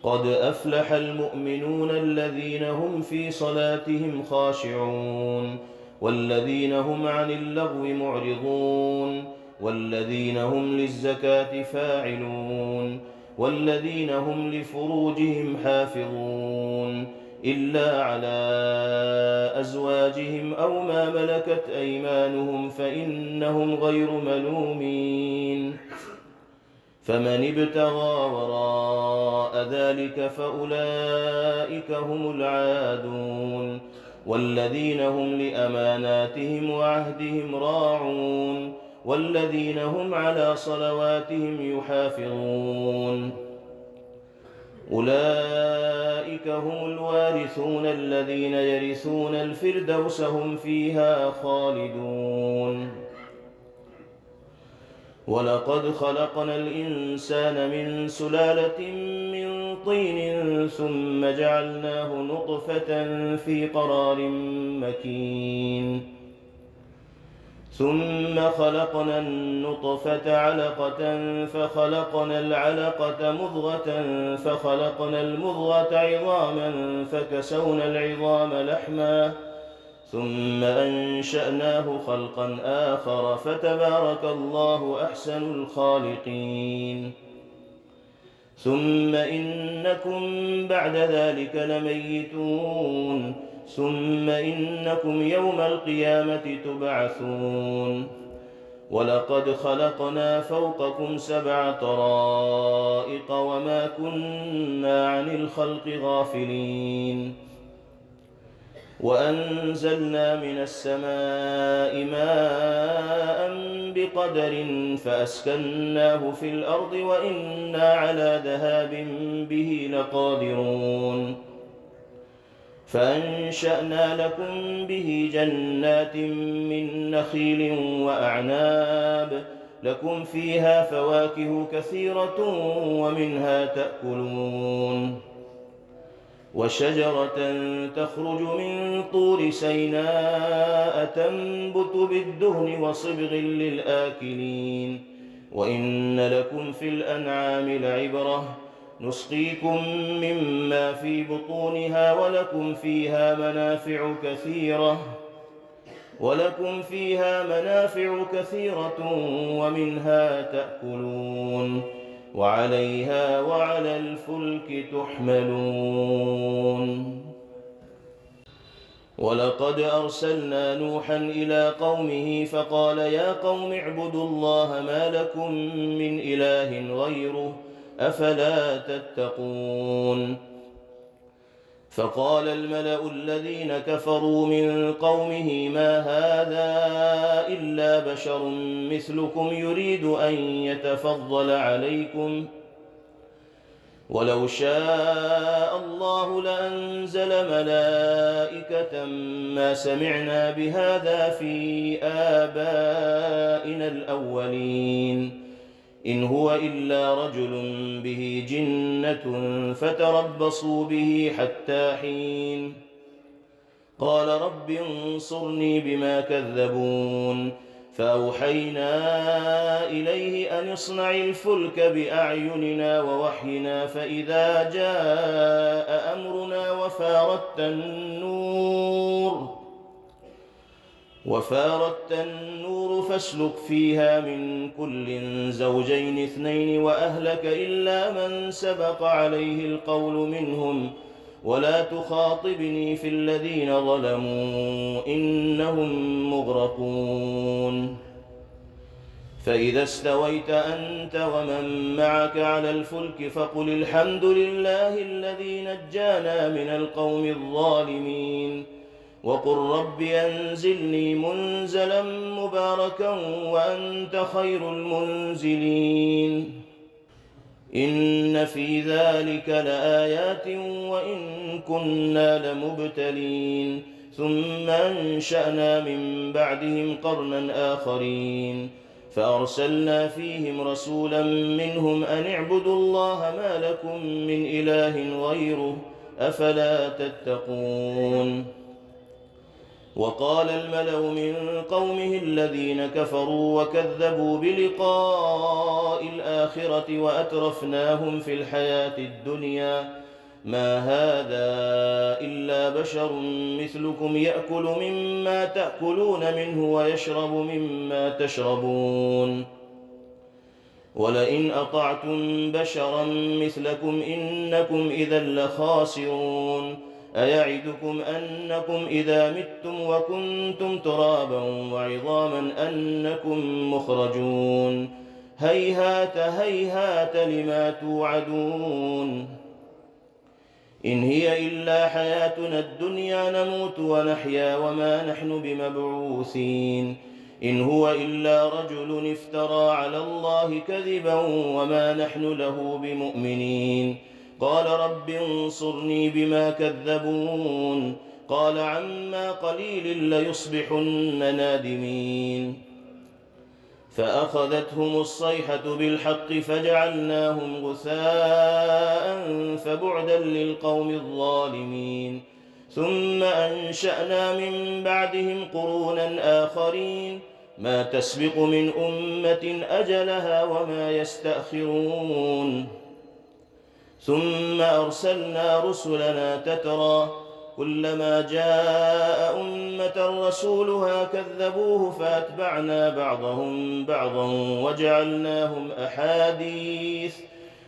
قد أفلح المؤمنون الذين هم في صلاتهم خاشعون والذين هم عن اللغو معرضون والذين هم للزكاة فاعلون والذين هم لفروجهم حافظون إلا على أزواجهم أو ما ملكت أيمانهم فإنهم غير ملومين. فمن ابتغى وراء ذلك فأولئك هم العادون والذين هم لأماناتهم وعهدهم راعون والذين هم على صلواتهم يحافظون. أولئك هم الوارثون الذين يرثون الفردوس هم فيها خالدون. ولقد خلقنا الإنسان من سلالة من طين ثم جعلناه نطفة في قرار مكين ثم خلقنا النطفة علقة فخلقنا العلقة مضغة فخلقنا المضغة عظاما فكسونا العظام لحما ثم أنشأناه خلقا آخر فتبارك الله أحسن الخالقين. ثم إنكم بعد ذلك لميتون ثم إنكم يوم القيامة تبعثون. ولقد خلقنا فوقكم 7 طرائق وما كنا عن الخلق غافلين. وأنزلنا من السماء ماء بقدر فأسكناه في الأرض وإنا على ذهاب به لقادرون. فأنشأنا لكم به جنات من نخيل وأعناب لكم فيها فواكه كثيرة ومنها تأكلون. وشجرة تخرج من طور سيناء تنبت بالدهن وصبغ للآكلين. وإن لكم في الأنعام لعبرة نسقيكم مما في بطونها ولكم فيها منافع كثيرة ومنها تأكلون وعليها وعلى الفلك تحملون. ولقد أرسلنا نوحا إلى قومه فقال يا قوم اعبدوا الله ما لكم من إله غيره أفلا تتقون. فقال الملأ الذين كفروا من قومه ما هذا إلا بشر مثلكم يريد أن يتفضل عليكم ولو شاء الله لأنزل ملائكة ما سمعنا بهذا في آبائنا الأولين إن هو إلا رجل به جنة فتربصوا به حتى حين. قال رب انصرني بما كذبون. فأوحينا إليه أن اصنع الفلك بأعيننا ووحينا فإذا جاء أمرنا وفارت النور فاسلك فيها من كل زوجين 2 وأهلك إلا من سبق عليه القول منهم ولا تخاطبني في الذين ظلموا إنهم مغرقون. فإذا استويت أنت ومن معك على الفلك فقل الحمد لله الذي نجانا من القوم الظالمين وقل رب أنزلني منزلا مباركا وأنت خير المنزلين. إن في ذلك لآيات وإن كنا لمبتلين. ثم أنشأنا من بعدهم قرنا آخرين فأرسلنا فيهم رسولا منهم أن اعبدوا الله ما لكم من إله غيره أفلا تتقون. وقال الملأ من قومه الذين كفروا وكذبوا بلقاء الآخرة وأترفناهم في الحياة الدنيا ما هذا إلا بشر مثلكم يأكل مما تأكلون منه ويشرب مما تشربون ولئن أطعتم بشرا مثلكم إنكم إذا لخاسرون أيعدكم أنكم إذا متم وكنتم ترابا وعظاما أنكم مخرجون هيهات هيهات لما توعدون إن هي إلا حياتنا الدنيا نموت ونحيا وما نحن بمبعوثين إن هو إلا رجل افترى على الله كذبا وما نحن له بمؤمنين قال رب انصرني بما كذبون قال عما قليل ليصبحن نادمين فأخذتهم الصيحة بالحق فجعلناهم غثاء فبعدا للقوم الظالمين ثم أنشأنا من بعدهم قرونا آخرين ما تسبق من أمة أجلها وما يستأخرون ثم أرسلنا رسلنا تترى كلما جاء أمة رسولها كذبوه فأتبعنا بعضهم بعضا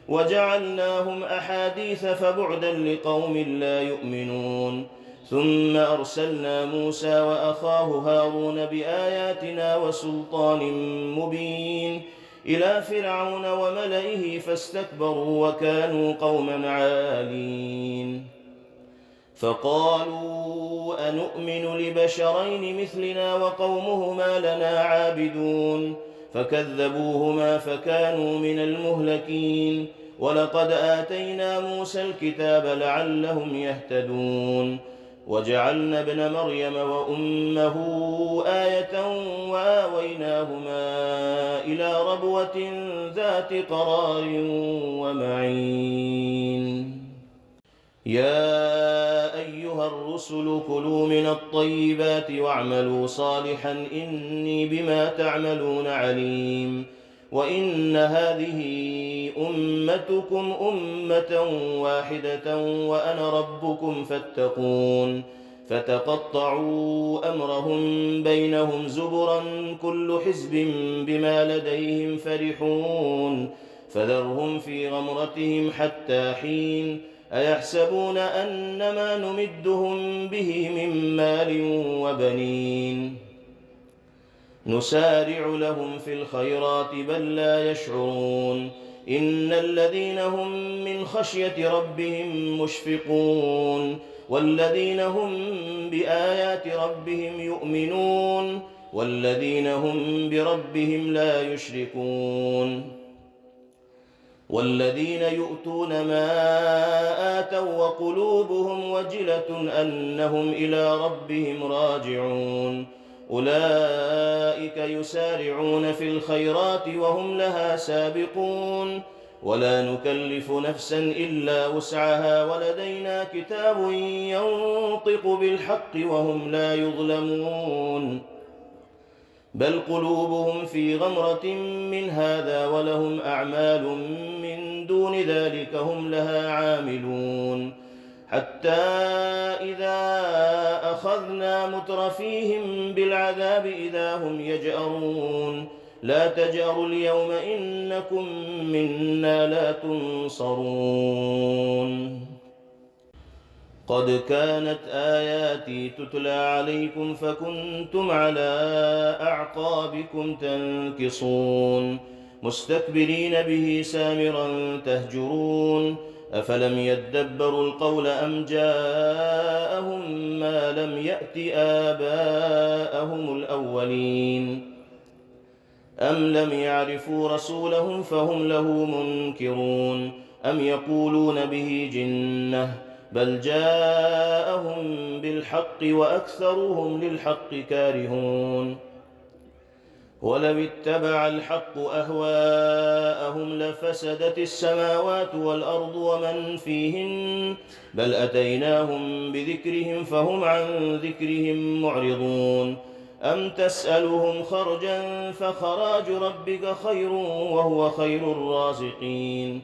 وجعلناهم أحاديث فبعدا لقوم لا يؤمنون ثم أرسلنا موسى وأخاه هارون بآياتنا وسلطان مبين إلى فرعون وملئه فاستكبروا وكانوا قوما عالين فقالوا أنؤمن لبشرين مثلنا وقومهما لنا عابدون فكذبوهما فكانوا من المهلكين ولقد آتينا موسى الكتاب لعلهم يهتدون وجعلنا ابن مريم وأمه آية وآويناهما إلى ربوة ذات قرار ومعين يا أيها الرسل كلوا من الطيبات واعملوا صالحا إني بما تعملون عليم وإن هذه أمتكم أمة واحدة وأنا ربكم فاتقون فتقطعوا أمرهم بينهم زبرا كل حزب بما لديهم فرحون فذرهم في غمرتهم حتى حين أيحسبون أنما نمدهم به من مال وبنين نسارع لهم في الخيرات بل لا يشعرون إن الذين هم من خشية ربهم مشفقون والذين هم بآيات ربهم يؤمنون والذين هم بربهم لا يشركون والذين يؤتون ما آتوا وقلوبهم وجلة أنهم إلى ربهم راجعون أولئك يسارعون في الخيرات وهم لها سابقون ولا نكلف نفسا إلا وسعها ولدينا كتاب ينطق بالحق وهم لا يظلمون بل قلوبهم في غمرة من هذا ولهم أعمال من دون ذلك هم لها عاملون حتى إذا أخذنا مترفيهم بالعذاب إذا هم يجأرون لا تجأروا اليوم إنكم منا لا تنصرون قد كانت آياتي تتلى عليكم فكنتم على أعقابكم تنكصون مستكبرين به سامرا تهجرون أفلم يدبروا القول أم جاءهم ما لم يأت آباءهم الأولين أم لم يعرفوا رسولهم فهم له منكرون أم يقولون به جنة بل جاءهم بالحق وأكثرهم للحق كارهون ولو اتبع الحق أهواءهم لفسدت السماوات والأرض ومن فيهن بل أتيناهم بذكرهم فهم عن ذكرهم معرضون أم تسألهم خرجا فخراج ربك خير وهو خير الرازقين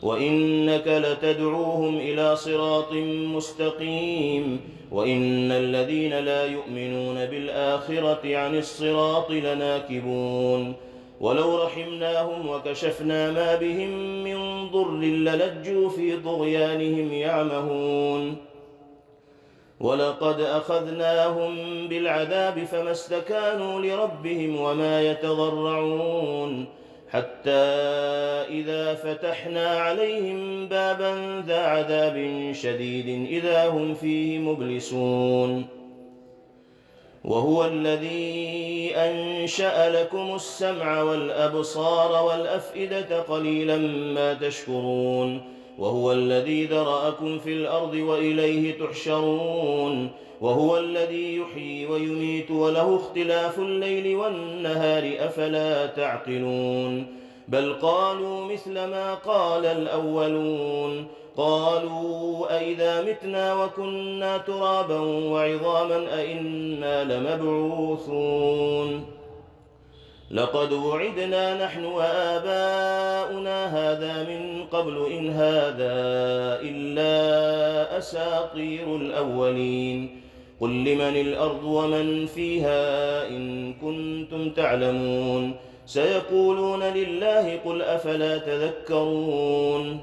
وإنك لتدعوهم إلى صراط مستقيم وإن الذين لا يؤمنون بالآخرة عن الصراط لناكبون ولو رحمناهم وكشفنا ما بهم من ضر للجوا في طغيانهم يعمهون ولقد أخذناهم بالعذاب فما استكانوا لربهم وما يتضرعون حتى إذا فتحنا عليهم بابا ذا عذاب شديد إذا هم فيه مبلسون وهو الذي أنشأ لكم السمع والأبصار والأفئدة قليلا ما تشكرون وهو الذي ذرأكم في الأرض وإليه تحشرون وهو الذي يحيي ويميت وله اختلاف الليل والنهار أفلا تعقلون بل قالوا مثل ما قال الأولون قالوا أئذا متنا وكنا ترابا وعظاما أئنا لمبعوثون لقد وعدنا نحن وآباؤنا هذا من قبل إن هذا إلا أساطير الأولين قل لمن الأرض ومن فيها إن كنتم تعلمون سيقولون لله قل أفلا تذكرون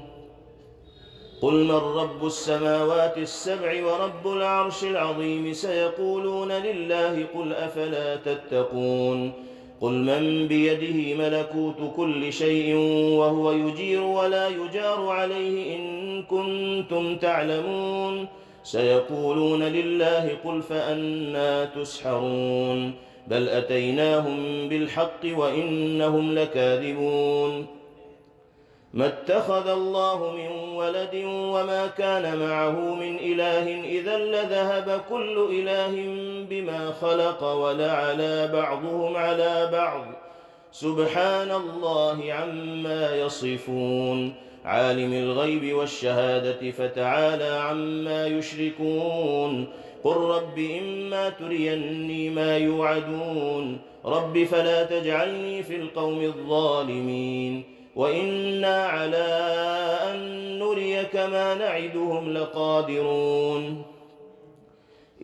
قل من رب السماوات السبع ورب العرش العظيم سيقولون لله قل أفلا تتقون قل من بيده ملكوت كل شيء وهو يجير ولا يجار عليه إن كنتم تعلمون سيقولون لله قل فأنى تسحرون بل أتيناهم بالحق وإنهم لكاذبون ما اتخذ الله من ولد وما كان معه من إله إذا لذهب كل إله بما خلق ولعلى بعضهم على بعض سبحان الله عما يصفون عالم الغيب والشهادة فتعالى عما يشركون قل رب إما تريني ما يوعدون رب فلا تجعلني في القوم الظالمين وإنا على أن نريك ما نعدهم لقادرون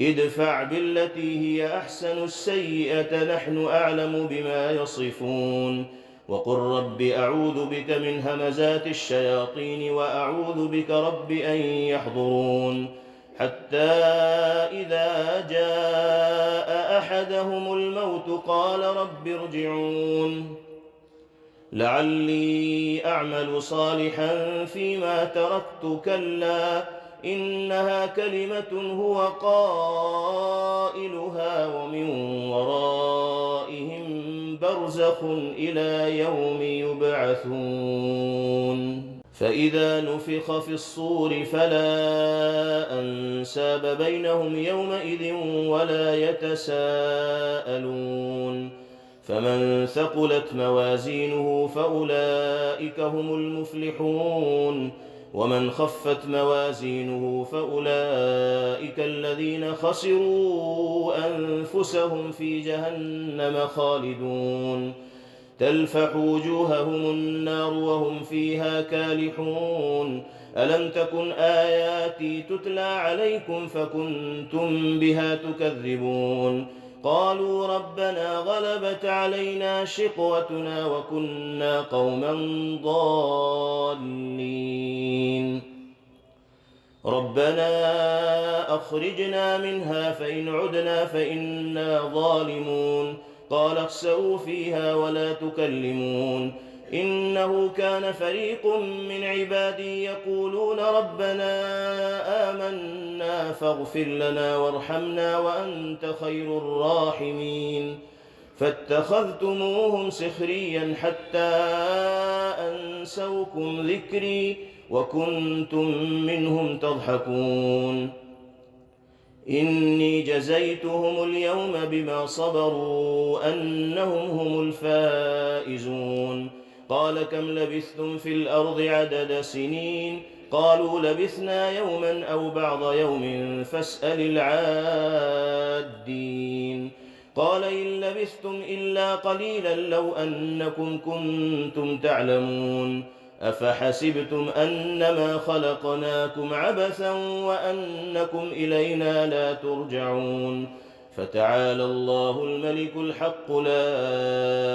ادفع بالتي هي أحسن السيئة نحن أعلم بما يصفون وقل رب أعوذ بك من همزات الشياطين وأعوذ بك رب أن يحضرون حتى إذا جاء أحدهم الموت قال رب ارجعون لعلي أعمل صالحا فيما تركت كلا إنها كلمة هو قائلها ومن ورائهم برزخ إلى يوم يبعثون فإذا نفخ في الصور فلا أنساب بينهم يومئذ ولا يتساءلون فمن ثقلت موازينه فأولئك هم المفلحون ومن خفت موازينه فأولئك الذين خسروا أنفسهم في جهنم خالدون تلفح وجوههم النار وهم فيها كالحون ألم تكن آياتي تتلى عليكم فكنتم بها تكذبون قالوا ربنا غلبت علينا شقوتنا وكنا قوما ضالين ربنا أخرجنا منها فإن عدنا فإنا ظالمون قال اخسئوا فيها ولا تكلمون إنه كان فريق من عبادي يقولون ربنا آمنا فاغفر لنا وارحمنا وأنت خير الراحمين فاتخذتموهم سخريا حتى أنسوكم ذكري وكنتم منهم تضحكون إني جزيتهم اليوم بما صبروا أنهم هم الفائزون. قال كم لبثتم في الأرض عدد سنين؟ قالوا لبثنا يوما أو بعض يوم فاسأل العادين. قال إن لبثتم إلا قليلا لو أنكم كنتم تعلمون. أفحسبتم أنما خلقناكم عبثا وأنكم إلينا لا ترجعون. فتعالى الله الملك الحق لا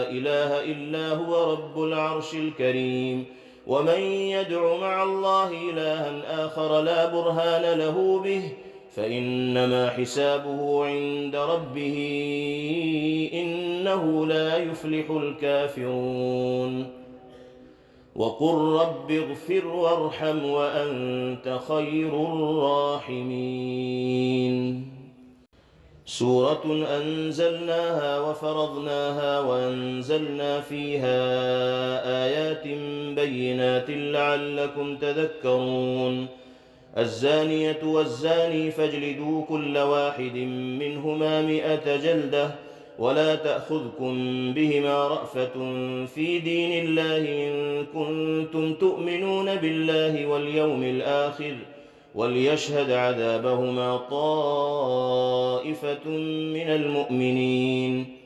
إله إلا هو رب العرش الكريم. ومن يدع مع الله إلها آخر لا برهان له به فإنما حسابه عند ربه إنه لا يفلح الكافرون. وقل رب اغفر وارحم وأنت خير الراحمين. سورة أنزلناها وفرضناها وأنزلنا فيها آيات بينات لعلكم تذكرون. الزانية والزاني فاجلدوا كل واحد منهما 100 جلدة ولا تأخذكم بهما رأفة في دين الله إن كنتم تؤمنون بالله واليوم الآخر وليشهد عذابهما طائفة من المؤمنين.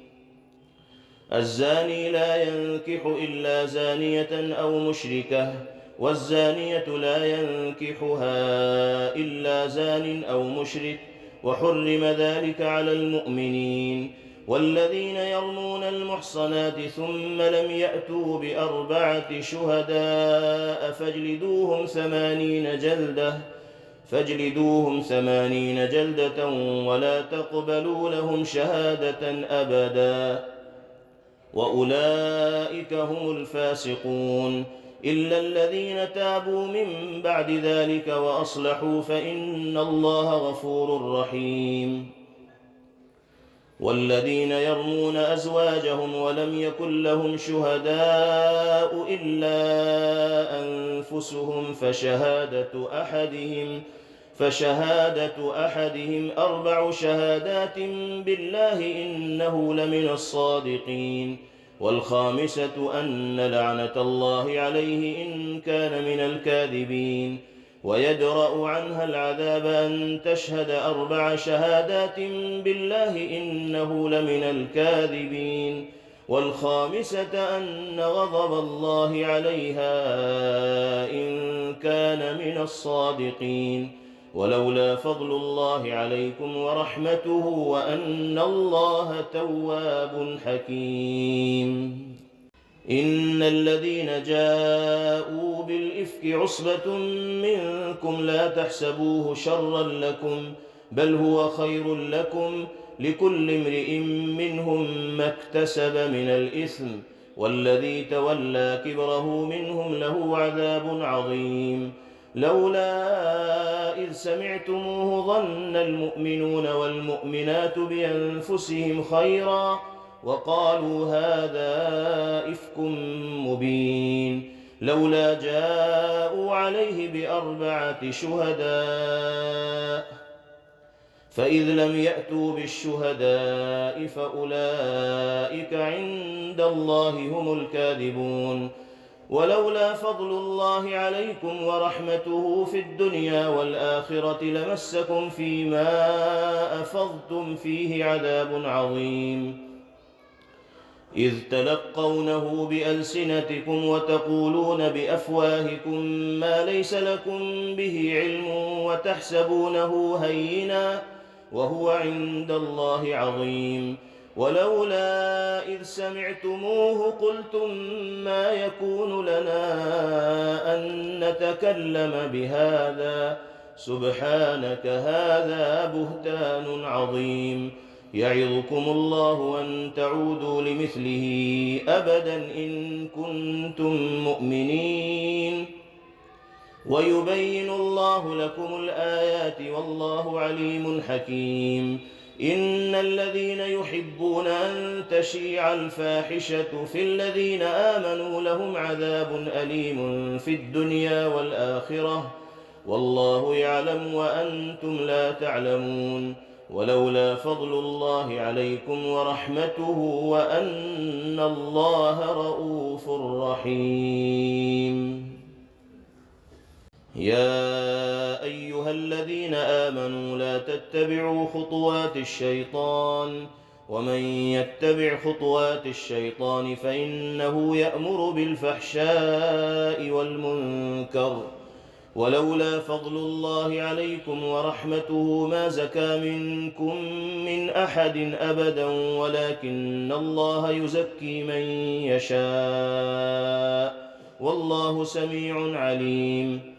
الزاني لا ينكح إلا زانية أو مشركة والزانية لا ينكحها إلا زان أو مشرك وحرم ذلك على المؤمنين. والذين يرمون المحصنات ثم لم يأتوا ب4 شهداء فاجلدوهم 80 جلدة ولا تقبلوا لهم شهادة أبدا وأولئك هم الفاسقون. إلا الذين تابوا من بعد ذلك وأصلحوا فإن الله غفور رحيم. والذين يرمون أزواجهم ولم يكن لهم شهداء إلا أنفسهم فشهادة أحدهم 4 شهادات بالله إنه لمن الصادقين. والخامسة أن لعنة الله عليه إن كان من الكاذبين. ويدرأ عنها العذاب أن تشهد 4 شهادات بالله إنه لمن الكاذبين. والخامسة أن غضب الله عليها إن كان من الصادقين. ولولا فضل الله عليكم ورحمته وأن الله تواب حكيم. إن الذين جاءوا بالإفك عصبة منكم لا تحسبوه شرا لكم بل هو خير لكم لكل امرئ منهم ما اكتسب من الإثم والذي تولى كبره منهم له عذاب عظيم. لولا إذ سمعتموه ظن المؤمنون والمؤمنات بأنفسهم خيرا وقالوا هذا إفك مبين. لولا جاءوا عليه ب4 شهداء فإذ لم يأتوا بالشهداء فأولئك عند الله هم الكاذبون. ولولا فضل الله عليكم ورحمته في الدنيا والآخرة لمسكم فيما أفضتم فيه عذاب عظيم. إذ تلقونه بألسنتكم وتقولون بأفواهكم ما ليس لكم به علم وتحسبونه هينا وهو عند الله عظيم. ولولا إذ سمعتموه قلتم ما يكون لنا أن نتكلم بهذا سبحانك هذا بهتان عظيم. يعظكم الله أن تعودوا لمثله أبدا إن كنتم مؤمنين. ويبين الله لكم الآيات والله عليم حكيم. إن الذين يحبون أن تشيع الفاحشة في الذين آمنوا لهم عذاب أليم في الدنيا والآخرة والله يعلم وأنتم لا تعلمون. ولولا فضل الله عليكم ورحمته وأن الله رءوف رحيم. يا أيها الذين آمنوا لا تتبعوا خطوات الشيطان، ومن يتبع خطوات الشيطان فإنه يأمر بالفحشاء والمنكر. ولولا فضل الله عليكم ورحمته ما زكى منكم من أحد أبدا، ولكن الله يزكي من يشاء، والله سميع عليم.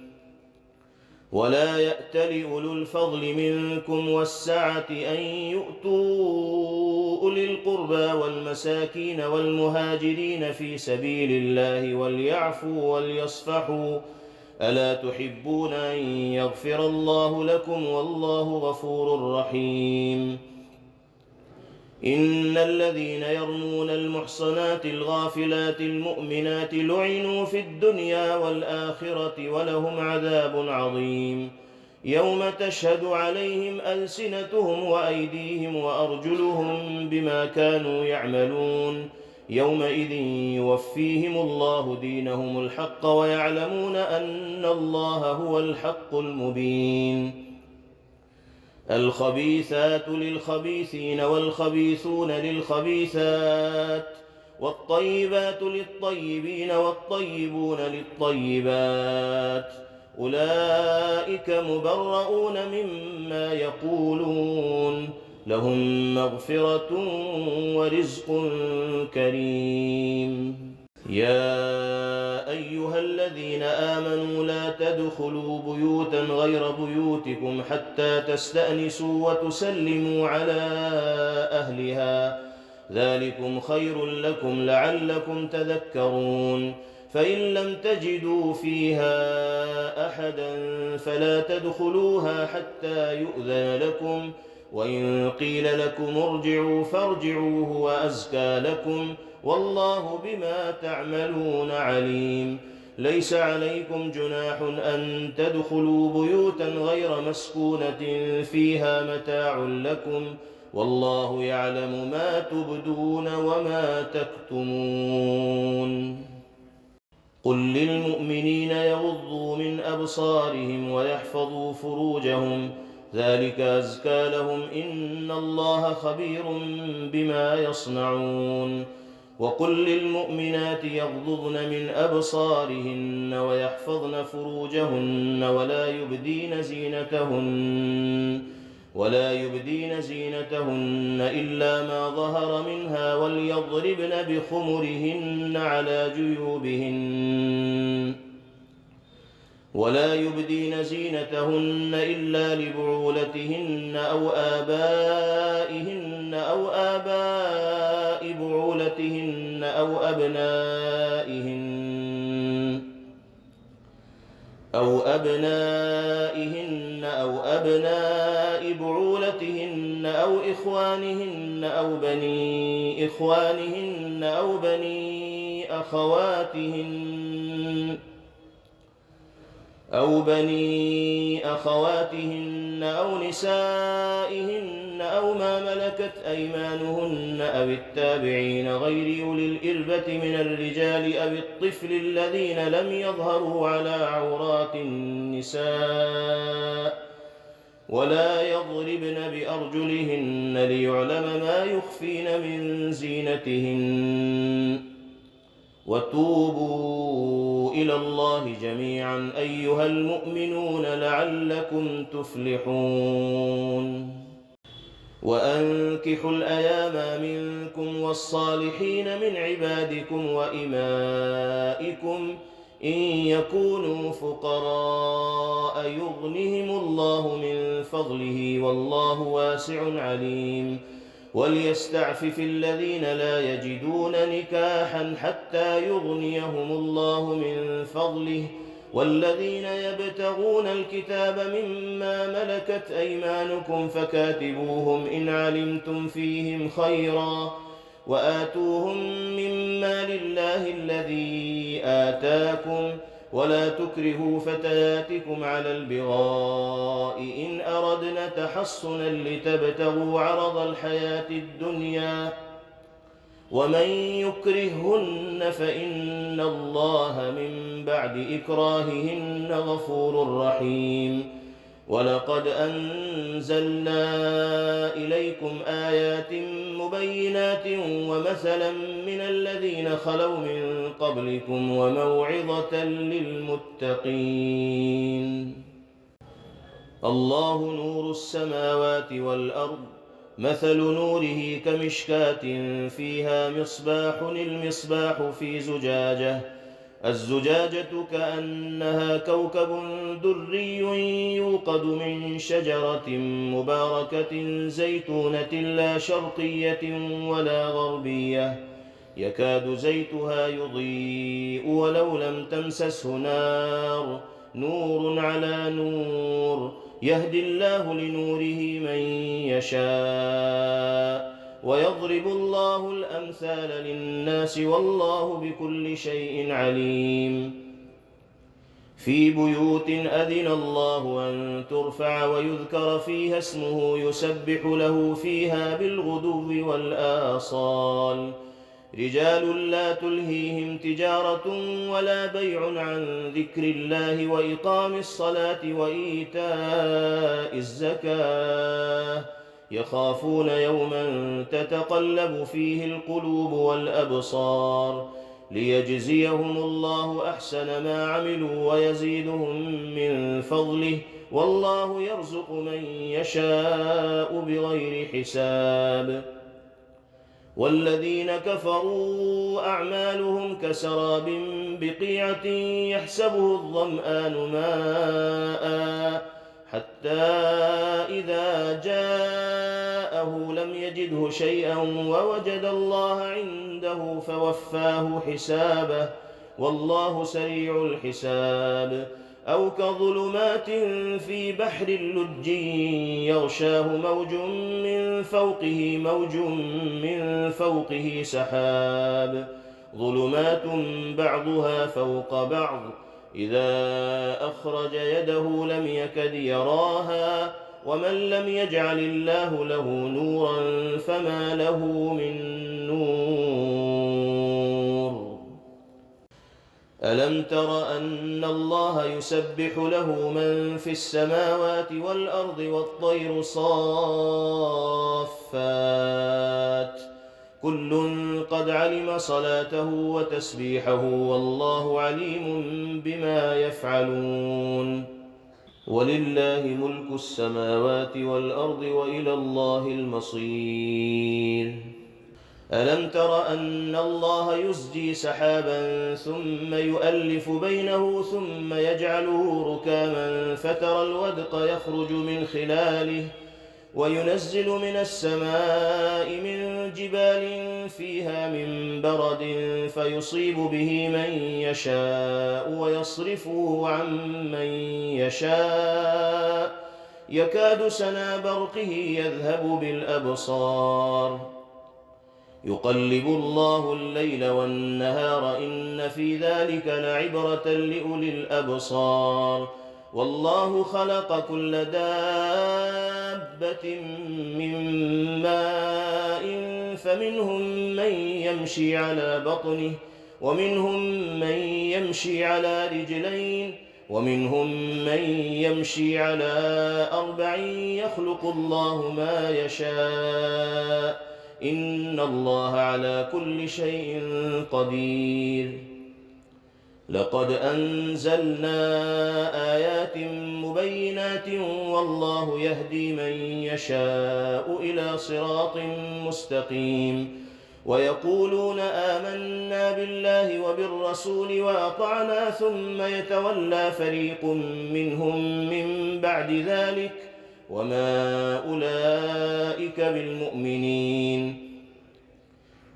ولا يأتل أولو الفضل منكم والسعة أن يؤتوا أولي القربى والمساكين والمهاجرين في سبيل الله وليعفوا وليصفحوا، ألا تحبون أن يغفر الله لكم والله غفور رحيم. إن الذين يرمون المحصنات الغافلات المؤمنات لعنوا في الدنيا والآخرة ولهم عذاب عظيم. يوم تشهد عليهم ألسنتهم وأيديهم وأرجلهم بما كانوا يعملون، يومئذ يوفيهم الله دينهم الحق ويعلمون أن الله هو الحق المبين. الخبيثات للخبيثين والخبيثون للخبيثات، والطيبات للطيبين والطيبون للطيبات، أولئك مبرؤون مما يقولون، لهم مغفرة ورزق كريم. يا أيها الذين آمنوا لا تدخلوا بيوتا غير بيوتكم حتى تستأنسوا وتسلموا على أهلها، ذلكم خير لكم لعلكم تذكرون. فإن لم تجدوا فيها أحدا فلا تدخلوها حتى يؤذن لكم، وإن قيل لكم ارجعوا فارجعوا هو أزكى لكم، والله بما تعملون عليم. ليس عليكم جناح أن تدخلوا بيوتا غير مسكونة فيها متاع لكم، والله يعلم ما تبدون وما تكتمون. قل للمؤمنين يغضوا من أبصارهم ويحفظوا فروجهم، ذلك أزكى لهم، إن الله خبير بما يصنعون. وقل للمؤمنات يغضضن من أبصارهن ويحفظن فروجهن ولا يبدين زينتهن إلا ما ظهر منها، وليضربن بخمرهن على جيوبهن، ولا يبدين زينتهن إلا لبعولتهن أو آبائهن أو آباء بعولتهن أو أبنائهن أو بعولتهن أو إخوانهن أو بني أخواتهن أو نسائهن أو ما ملكت أيمانهن أو التابعين غير أولي الإربة من الرجال أو الطفل الذين لم يظهروا على عورات النساء، ولا يضربن بأرجلهن ليعلم ما يخفين من زينتهن. وتوبوا إلى الله جميعا أيها المؤمنون لعلكم تفلحون. وأنكحوا الأيام منكم والصالحين من عبادكم وإمائكم إن يكونوا فقراء يغنهم الله من فضله، والله واسع عليم. وليستعفف الذين لا يجدون نكاحا حتى يغنيهم الله من فضله، والذين يبتغون الكتاب مما ملكت أيمانكم فكاتبوهم إن علمتم فيهم خيرا، وآتوهم مما لله الذي آتاكم، ولا تكرهوا فتياتكم على البغاء إن أردنا تحصنا لتبتغوا عرض الحياة الدنيا ومن يكرههن فإن الله من بعد إكراههن غفور رحيم. ولقد أنزلنا إليكم آيات مبينات ومثلا من الذين خلوا من قبلكم وموعظة للمتقين. الله نور السماوات والأرض مثل نوره كمشكاة فيها مصباح المصباح في زجاجة الزجاجة كأنها كوكب دري يوقد من شجرة مباركة زيتونة لا شرقية ولا غربية يكاد زيتها يضيء ولو لم تمسسه نار نور على نور يهدي الله لنوره من يشاء ويضرب الله الأمثال للناس والله بكل شيء عليم. في بيوت أذن الله أن ترفع ويذكر فيها اسمه يسبح له فيها بالغدو والآصال رجال لا تلهيهم تجارة ولا بيع عن ذكر الله وإقام الصلاة وإيتاء الزكاة يخافون يوما تتقلب فيه القلوب والأبصار ليجزيهم الله أحسن ما عملوا ويزيدهم من فضله والله يرزق من يشاء بغير حساب. والذين كفروا أعمالهم كسراب بقيعة يحسبه الظمآن ماء حتى إذا جاءه لم يجده شيئا ووجد الله عنده فوفاه حسابه والله سريع الحساب. أو كظلمات في بحر لج يغشاه موج من فوقه سحاب ظلمات بعضها فوق بعض إذا أخرج يده لم يكد يراها ومن لم يجعل الله له نورا فما له من نور. ألم تر أن الله يسبح له من في السماوات والأرض والطير صافات كل قد علم صلاته وتسبيحه والله عليم بما يفعلون. ولله ملك السماوات والأرض وإلى الله المصير. ألم تر أن الله يزجي سحابا ثم يؤلف بينه ثم يجعله ركاما فترى الودق يخرج من خلاله وينزل من السماء من جبال فيها من برد فيصيب به من يشاء ويصرفه عن من يشاء يكاد سنا برقه يذهب بالأبصار يقلب الله الليل والنهار إن في ذلك لعبرة لأولي الأبصار. والله خلق كل دابة من ماء فمنهم من يمشي على بطنه ومنهم من يمشي على رجلين ومنهم من يمشي على 4 يخلق الله ما يشاء إن الله على كل شيء قدير. لقد أنزلنا آيات مبينات والله يهدي من يشاء إلى صراط مستقيم. ويقولون آمنا بالله وبالرسول وأطعنا ثم يتولى فريق منهم من بعد ذلك وما أولئك بالمؤمنين.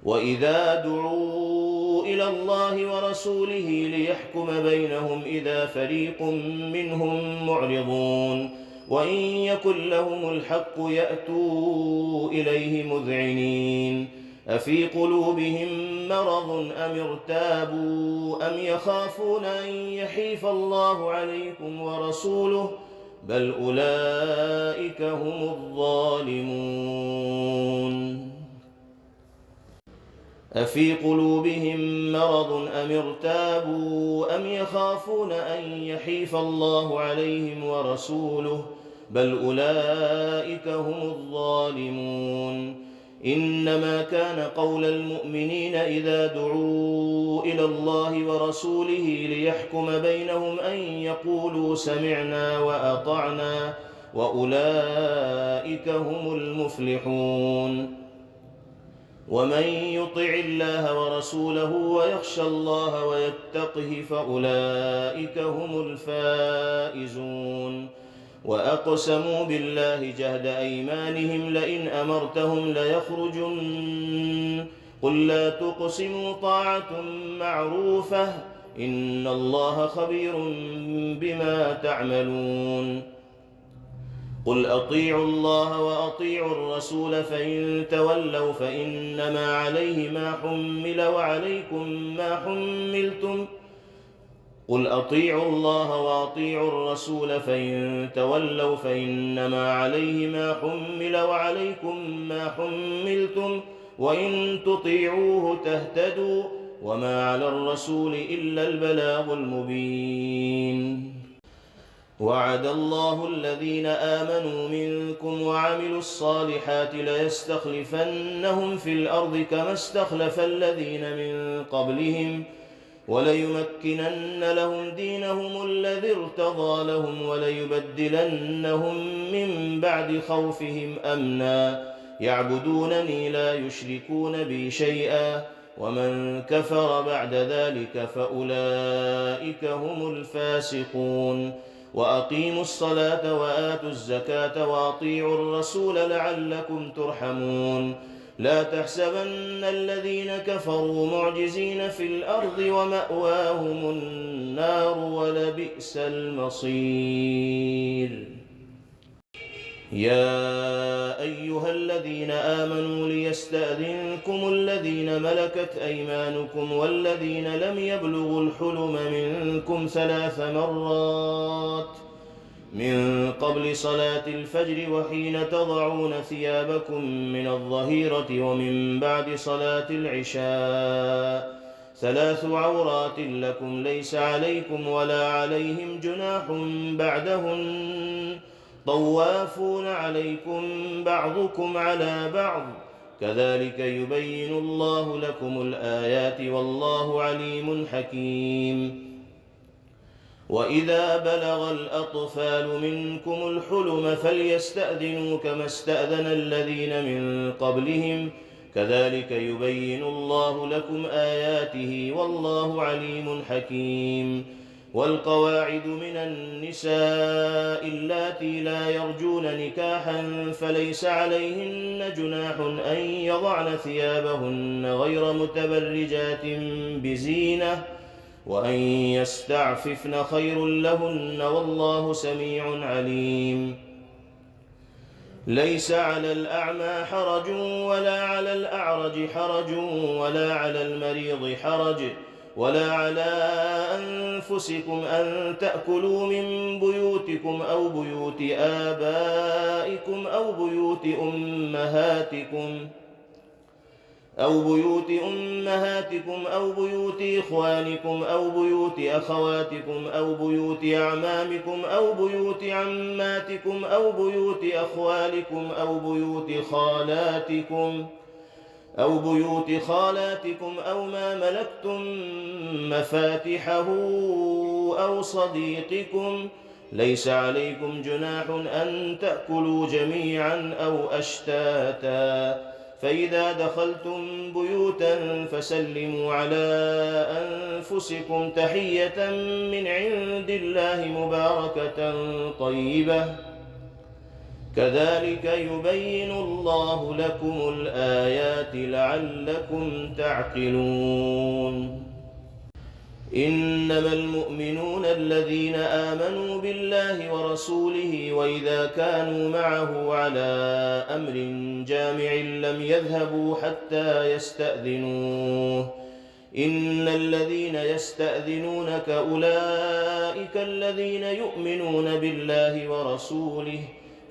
وإذا دعوا إلى الله ورسوله ليحكم بينهم إذا فريق منهم معرضون وإن يكن لهم الحق يأتوا إليه مذعنين. أفي قلوبهم مرض أم ارتابوا أم يخافون أن يحيف الله عليكم ورسوله بل أولئك هم الظالمون أفي قلوبهم مرض أم ارتابوا أم يخافون أن يحيف الله عليهم ورسوله بل أولئك هم الظالمون إنما كان قول المؤمنين إذا دعوا إلى الله ورسوله ليحكم بينهم أن يقولوا سمعنا وأطعنا وأولئك هم المفلحون ومن يطع الله ورسوله ويخشى الله ويتقه فأولئك هم الفائزون وأقسموا بالله جهد أيمانهم لئن أمرتهم ليخرجن قل لا تقسموا طاعة معروفة إن الله خبير بما تعملون قل أطيعوا الله وأطيعوا الرسول فإن تولوا فإنما عليه ما حمل وعليكم ما حملتم قل أطيعوا الله وأطيعوا الرسول فإن تولوا فإنما عليه ما حمل وعليكم ما حملتم وإن تطيعوه تهتدوا وما على الرسول إلا البلاغ المبين وعد الله الذين آمنوا منكم وعملوا الصالحات ليستخلفنهم في الأرض كما استخلف الذين من قبلهم وليمكنن لهم دينهم الذي ارتضى لهم وليبدلنهم من بعد خوفهم أمنا يعبدونني لا يشركون بي شيئا ومن كفر بعد ذلك فأولئك هم الفاسقون وأقيموا الصلاة وآتوا الزكاة وأطيعوا الرسول لعلكم ترحمون لا تحسبن الذين كفروا معجزين في الأرض ومأواهم النار ولبئس المصير يا أيها الذين آمنوا ليستأذنكم الذين ملكت أيمانكم والذين لم يبلغوا الحلم منكم 3 مرات من قبل صلاة الفجر وحين تضعون ثيابكم من الظهيرة ومن بعد صلاة العشاء 3 عورات لكم ليس عليكم ولا عليهم جناح بعدهن طوافون عليكم بعضكم على بعض كذلك يبين الله لكم الآيات والله عليم حكيم وإذا بلغ الأطفال منكم الحلم فليستأذنوا كما استأذن الذين من قبلهم كذلك يبين الله لكم آياته والله عليم حكيم والقواعد من النساء اللاتي لا يرجون نكاحا فليس عليهن جناح أن يضعن ثيابهن غير متبرجات بزينة وأن يستعففن خير لهن والله سميع عليم ليس على الأعمى حرج ولا على الأعرج حرج ولا على المريض حرج ولا على أنفسكم أن تأكلوا من بيوتكم أو بيوت آبائكم أو بيوت أمهاتكم أو بيوت إخوانكم أو بيوت أخواتكم أو بيوت أعمامكم أو بيوت عماتكم أو بيوت أخوالكم أو بيوت خالاتكم أو ما ملكتم مفاتحه أو صديقكم ليس عليكم جناح أن تأكلوا جميعا أو أشتاتا فإذا دخلتم بيوتا فسلموا على أنفسكم تحية من عند الله مباركة طيبة كذلك يبين الله لكم الآيات لعلكم تعقلون إنما المؤمنون الذين آمنوا بالله ورسوله وإذا كانوا معه على أمر جامع لم يذهبوا حتى يستأذنوه إن الذين يستأذنونك أولئك الذين يؤمنون بالله ورسوله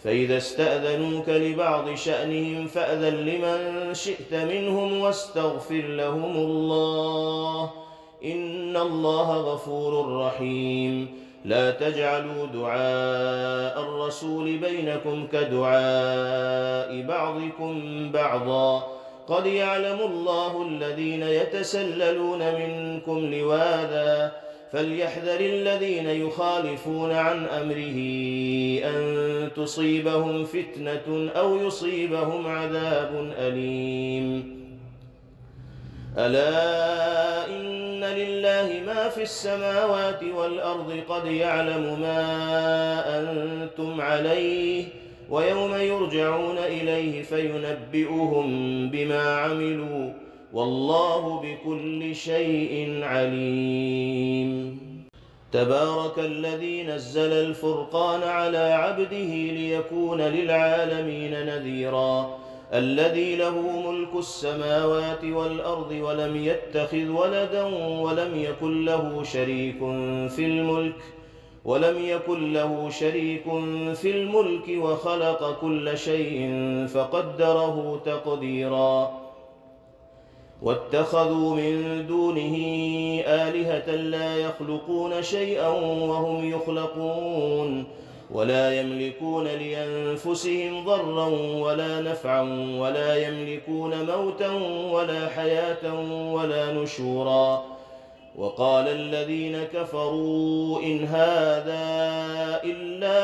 فإذا استأذنوك لبعض شأنهم فأذن لمن شئت منهم واستغفر لهم الله إن الله غفور رحيم لا تجعلوا دعاء الرسول بينكم كدعاء بعضكم بعضا قد يعلم الله الذين يتسللون منكم لواذا فليحذر الذين يخالفون عن أمره أن تصيبهم فتنة أو يصيبهم عذاب أليم ألا إن لله ما في السماوات والأرض قد يعلم ما أنتم عليه ويوم يرجعون إليه فينبئهم بما عملوا والله بكل شيء عليم تبارك الذي نزل الفرقان على عبده ليكون للعالمين نذيرا الذي له ملك السماوات والأرض ولم يتخذ ولدا ولم يكن له شريك في الملك وخلق كل شيء فقدره تقديرا واتخذوا من دونه آلهة لا يخلقون شيئا وهم يخلقون ولا يملكون لأنفسهم ضرا ولا نفعا ولا يملكون موتا ولا حياة ولا نشورا وقال الذين كفروا إن هذا إلا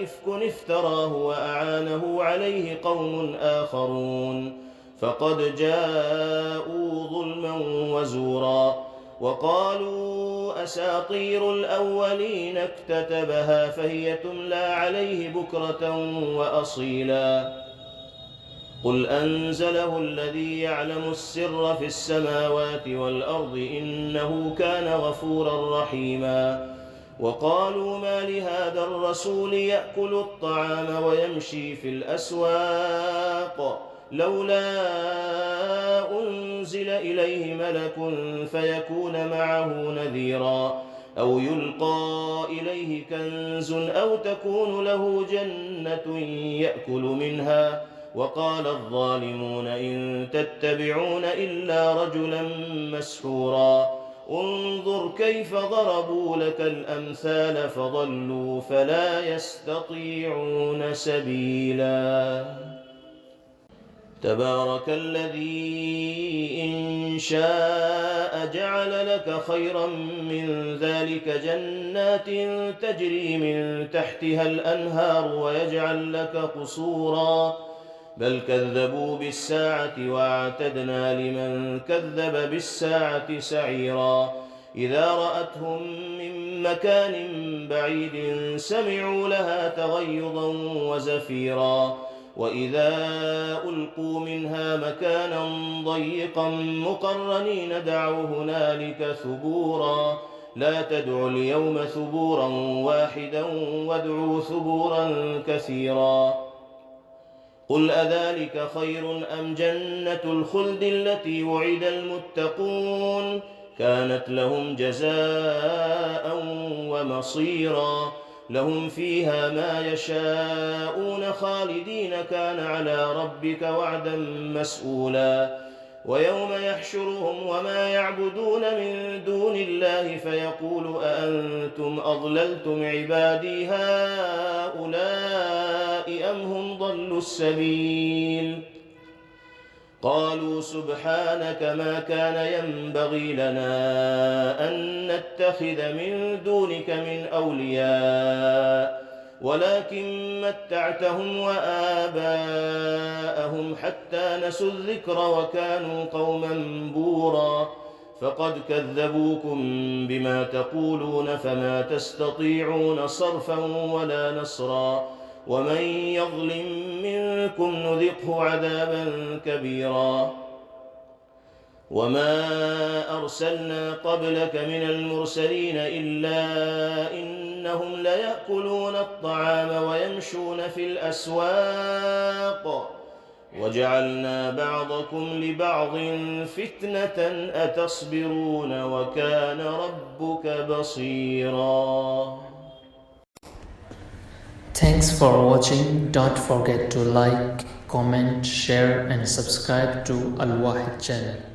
إفك افتراه وأعانه عليه قوم آخرون فقد جاءوا ظلما وزورا وقالوا أساطير الأولين اكتتبها فهي تملى عليه بكرة وأصيلا قل أنزله الذي يعلم السر في السماوات والأرض إنه كان غفورا رحيما وقالوا ما لهذا الرسول يأكل الطعام ويمشي في الأسواق لولا أنزل إليه ملك فيكون معه نذيرا أو يلقى إليه كنز أو تكون له جنة يأكل منها وقال الظالمون إن تتبعون إلا رجلا مسحورا انظر كيف ضربوا لك الأمثال فضلوا فلا يستطيعون سبيلا تبارك الذي إن شاء جعل لك خيرا من ذلك جنات تجري من تحتها الأنهار ويجعل لك قصورا بل كذبوا بالساعة وأعتدنا لمن كذب بالساعة سعيرا إذا رأتهم من مكان بعيد سمعوا لها تغيظا وزفيرا وإذا ألقوا منها مكانا ضيقا مقرنين دعوا هنالك ثبورا لا تدعوا اليوم ثبورا واحدا وادعوا ثبورا كثيرا قل أذلك خير أم جنة الخلد التي وعد المتقون كانت لهم جزاء ومصيرا لهم فيها ما يشاءون خالدين كان على ربك وعدا مسؤولا ويوم يحشرهم وما يعبدون من دون الله فيقول أأنتم أضللتم عبادي هؤلاء أم هم ضلوا السبيل قالوا سبحانك ما كان ينبغي لنا أن نتخذ من دونك من أولياء ولكن متعتهم وآباءهم حتى نسوا الذكر وكانوا قوما بورا فقد كذبوكم بما تقولون فما تستطيعون صرفا ولا نصرا ومن يظلم منكم نذقه عذابا كبيرا وما أرسلنا قبلك من المرسلين إلا إنهم ليأكلون الطعام ويمشون في الأسواق وجعلنا بعضكم لبعض فتنة أتصبرون وكان ربك بصيرا. Thanks for watching. Don't forget to like, comment, share and subscribe to Al Wahid channel.